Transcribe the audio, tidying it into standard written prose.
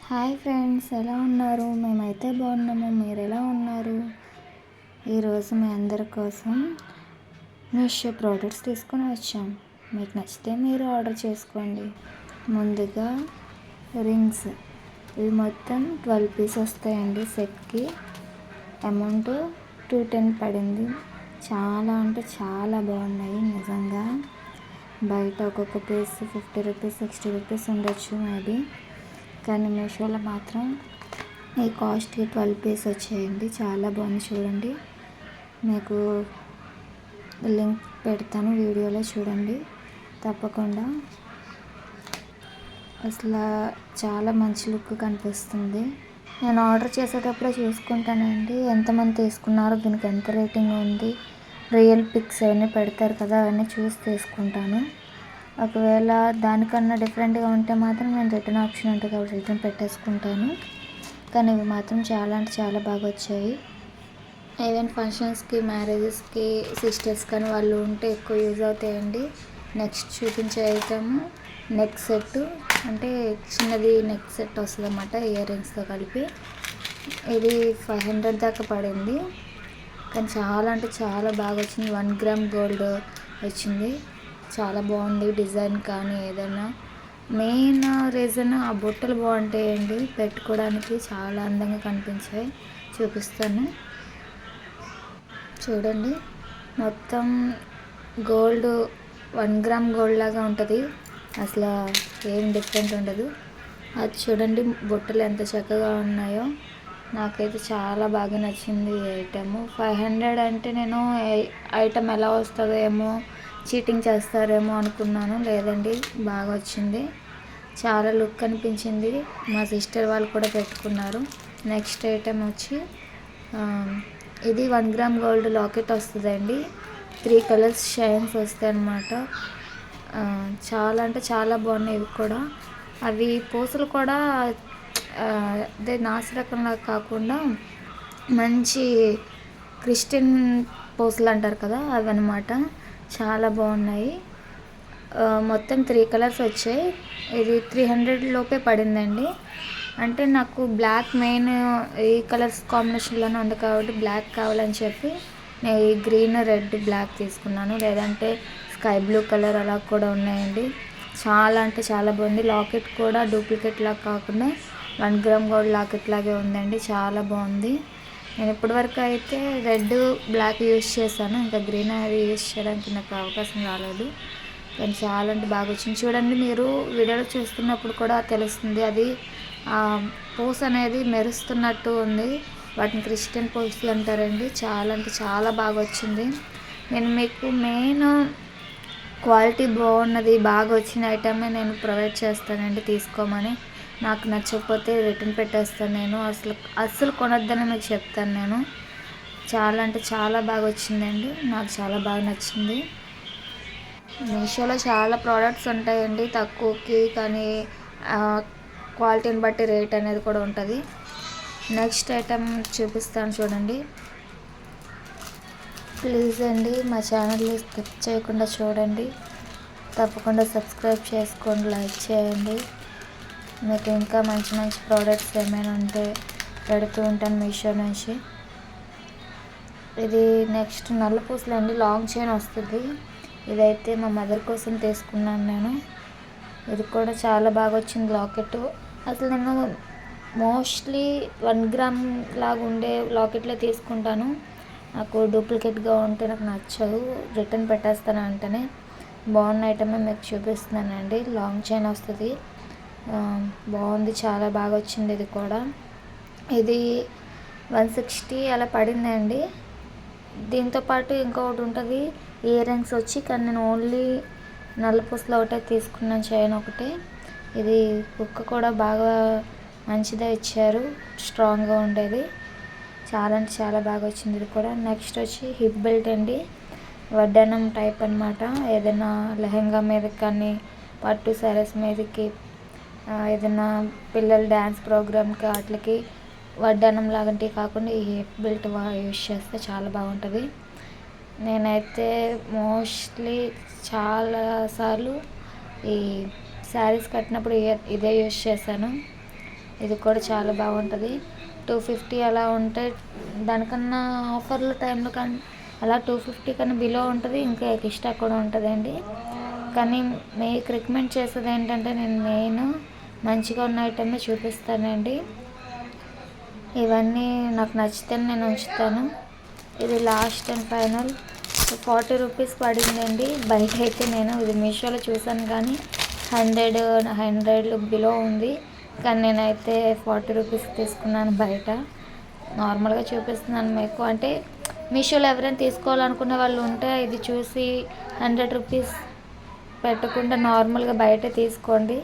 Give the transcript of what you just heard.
Hi friends, ఎలా ఉన్నారు? మేమైతే బాగున్నాము. మీరు ఎలా ఉన్నారు? ఈరోజు మీ అందరి కోసం మీషో ప్రోడక్ట్స్ తీసుకొని వచ్చాం. మీకు నచ్చితే మీరు ఆర్డర్ చేసుకోండి. ముందుగా రింగ్స్, ఇవి మొత్తం 12 పీస్ వస్తాయండి. సెట్కి అమౌంట్ 210 పడింది. చాలా అంటే చాలా బాగున్నాయి నిజంగా. బయట ఒక్కొక్క పీస్ 50 రూపీస్ 60 రూపీస్ ఉండొచ్చు మేబీ, కానీ మీషోలో మాత్రం ఈ కాస్ట్కి 12 పీస్ వచ్చాయండి. చాలా బాగుంది చూడండి. మీకు లింక్ పెడతాను, వీడియోలో చూడండి తప్పకుండా. అసలు చాలా మంచి లుక్ కనిపిస్తుంది. నేను ఆర్డర్ చేసేటప్పుడే చూసుకుంటానండి ఎంతమంది తీసుకున్నారో, దీనికి ఎంత రేటింగ్ ఉంది, రియల్ పిక్స్ అవన్నీ పెడతారు కదా, అవన్నీ చూసి తీసుకుంటాను. ఒకవేళ దానికన్నా డిఫరెంట్గా ఉంటే మాత్రం నేను రిటర్న్ ఆప్షన్ ఉంటుంది కాబట్టి రిటర్న్ పెట్టేసుకుంటాను. కానీ ఇవి మాత్రం చాలా అంటే చాలా బాగా వచ్చాయి. ఈవెన్ ఫంక్షన్స్కి, మ్యారేజెస్కి, సిస్టర్స్ కానీ వాళ్ళు ఉంటే ఎక్కువ యూజ్ అవుతాయండి. నెక్స్ట్ చూపించే ఐటమ్ నెక్ సెట్, అంటే చిన్నది నెక్ సెట్ వస్తుంది అన్నమాట, ఇయర్ రింగ్స్తో కలిపి. ఇది 500 దాకా పడింది, కానీ చాలా అంటే చాలా బాగా వచ్చింది. 1 గ్రామ్ గోల్డ్ వచ్చింది. చాలా బాగుంది డిజైన్ కానీ ఏదైనా. మెయిన్ రీజన్ ఆ బుట్టలు బాగుంటాయండి, పెట్టుకోవడానికి చాలా అందంగా కనిపించాయి. చూపిస్తాను చూడండి. మొత్తం గోల్డ్, 1 గ్రామ్ గోల్డ్ లాగా ఉంటుంది, అసలు ఏం డిఫరెంట్ ఉండదు. అది చూడండి బుట్టలు ఎంత చక్కగా ఉన్నాయో. నాకైతే చాలా బాగా నచ్చింది ఈ ఐటమ్. 500 అంటే నేను ఐటమ్ ఎలా వస్తుందో ఏమో, చీటింగ్ చేస్తారేమో అనుకున్నాను. లేదండి, బాగా వచ్చింది, చాలా లుక్ అనిపించింది. మా సిస్టర్ వాళ్ళు కూడా పెట్టుకున్నారు. నెక్స్ట్ ఐటమ్ వచ్చి ఇది 1 గ్రామ్ గోల్డ్ లాకెట్ వస్తుందండి. 3 కలర్స్ షైన్స్ వస్తాయి అన్నమాట. చాలా అంటే చాలా బాగున్నాయి ఇవి కూడా. అవి పూసలు కూడా అదే నాసిరకంలా కాకుండా మంచి క్రిస్టియన్ పూసలు అంటారు కదా, అవి అనమాట. చాలా బాగున్నాయి. మొత్తం 3 కలర్స్ వచ్చాయి. ఇది 300 లోపే పడిందండి. అంటే నాకు బ్లాక్ మెయిన్ ఈ కలర్స్ కాంబినేషన్లోనే ఉంది కాబట్టి బ్లాక్ కావాలని చెప్పి నేను ఈ గ్రీన్, రెడ్, బ్లాక్ తీసుకున్నాను. లేదంటే స్కై బ్లూ కలర్ అలా కూడా ఉన్నాయండి. చాలా అంటే చాలా బాగుంది. లాకెట్ కూడా డూప్లికేట్ లాగా కాకుండా 1 గ్రామ్ గోల్డ్ లాకెట్ లాగే ఉందండి. చాలా బాగుంది. నేను ఇప్పటివరకు అయితే రెడ్, బ్లాక్ యూజ్ చేశాను, ఇంకా గ్రీన్ అది యూజ్ చేయడానికి నాకు అవకాశం రాలేదు. కానీ చాలా అంటే బాగా వచ్చింది. చూడండి, మీరు వీడియోలో చూస్తున్నప్పుడు కూడా తెలుస్తుంది, అది పూస అనేది మెరుస్తున్నట్టు ఉంది. వాటిని క్రిస్టియన్ పూసలు అంటారండి. చాలా అంటే చాలా బాగా వచ్చింది. నేను మీకు మెయిన్ క్వాలిటీ బాగున్నది, బాగా వచ్చిన ఐటమే నేను ప్రొవైడ్ చేస్తానండి తీసుకోమని. నాకు నచ్చకపోతే రిటర్న్ పెట్టేస్తాను. నేను అస్సలు కొనొద్దని మీకు చెప్తాను నేను. చాలా అంటే చాలా బాగా వచ్చిందండి, నాకు చాలా బాగా నచ్చింది. మీషోలో చాలా ప్రోడక్ట్స్ ఉంటాయండి తక్కువకి, కానీ క్వాలిటీని బట్టి రేట్ అనేది కూడా ఉంటుంది. నెక్స్ట్ ఐటమ్ చూపిస్తాను చూడండి. ప్లీజ్ అండి, మా ఛానల్ని స్కిప్ చేయకుండా చూడండి. తప్పకుండా సబ్స్క్రైబ్ చేసుకోండి, లైక్ చేయండి. మీకు ఇంకా మంచి మంచి ప్రోడక్ట్స్ ఏమైనా ఉంటే పెడుతూ ఉంటాను మీషో నుంచి. ఇది నెక్స్ట్ నల్ల పూసలు అండి, లాంగ్ చైన్ వస్తుంది. ఇదైతే మా మదర్ కోసం తీసుకున్నాను నేను. ఇది కూడా చాలా బాగా వచ్చింది లాకెట్. అసలు నేను మోస్ట్లీ 1 గ్రామ్ లాగా ఉండే లాకెట్లో తీసుకుంటాను. నాకు డూప్లికేట్గా ఉంటే నాకు నచ్చదు, రిటర్న్ పెట్టేస్తాను వెంటనే. బాగున్న ఐటమే మీకు చూపిస్తున్నానండి. లాంగ్ చైన్ వస్తుంది, బాగుంది, చాలా బాగా వచ్చింది. ఇది కూడా ఇది 160 అలా పడిందండి. దీంతోపాటు ఇంకొకటి ఉంటుంది ఇయర్ రింగ్స్ వచ్చి, కానీ నేను ఓన్లీ నల్లపూసలు ఒకటే తీసుకున్నాను, చైన్ ఒకటే. ఇది కుక్క కూడా బాగా మంచిదే ఇచ్చారు, స్ట్రాంగ్గా ఉండేది. చాలా అంటే చాలా బాగా వచ్చింది ఇది కూడా. నెక్స్ట్ వచ్చి హిప్ బెల్ట్ అండి, వడ్డానం టైప్ అనమాట. ఏదైనా లెహంగా మీదకి కానీ, పట్టు సారీస్ మీదకి, ఏదైనా పిల్లల డ్యాన్స్ ప్రోగ్రామ్కి వాటికి వడ్డానం లాంటివి కాకుండా ఈ హిప్ బెల్ట్ యూజ్ చేస్తే చాలా బాగుంటుంది. నేనైతే మోస్ట్లీ చాలాసార్లు ఈ శారీస్ కట్టినప్పుడు ఇదే యూజ్ చేశాను. ఇది కూడా చాలా బాగుంటుంది. 250 అలా ఉంటే దానికన్నా ఆఫర్ల టైంలో కానీ అలా 250 కన్నా బిలో ఉంటుంది, ఇంకా ఎక్స్ట్రా కూడా ఉంటుందండి. కానీ మీకు రికమెండ్ చేసేది ఏంటంటే నేను మంచిగా ఉన్న ఐటమే చూపిస్తానండి. ఇవన్నీ నాకు నచ్చితే నేను ఉంచుతాను. ఇది లాస్ట్ అండ్ ఫైనల్ 40 రూపీస్ పడిందండి. బయట అయితే నేను ఇది మీషోలో చూసాను కానీ 100 బిలో ఉంది. కానీ నేనైతే 40 రూపీస్ తీసుకున్నాను బయట. నార్మల్గా చూపిస్తున్నాను మీకు. అంటే మీషోలో ఎవరైనా తీసుకోవాలనుకునే వాళ్ళు ఉంటే ఇది చూసి 100 రూపీస్ పెట్టకుండా నార్మల్గా బయట తీసుకోండి.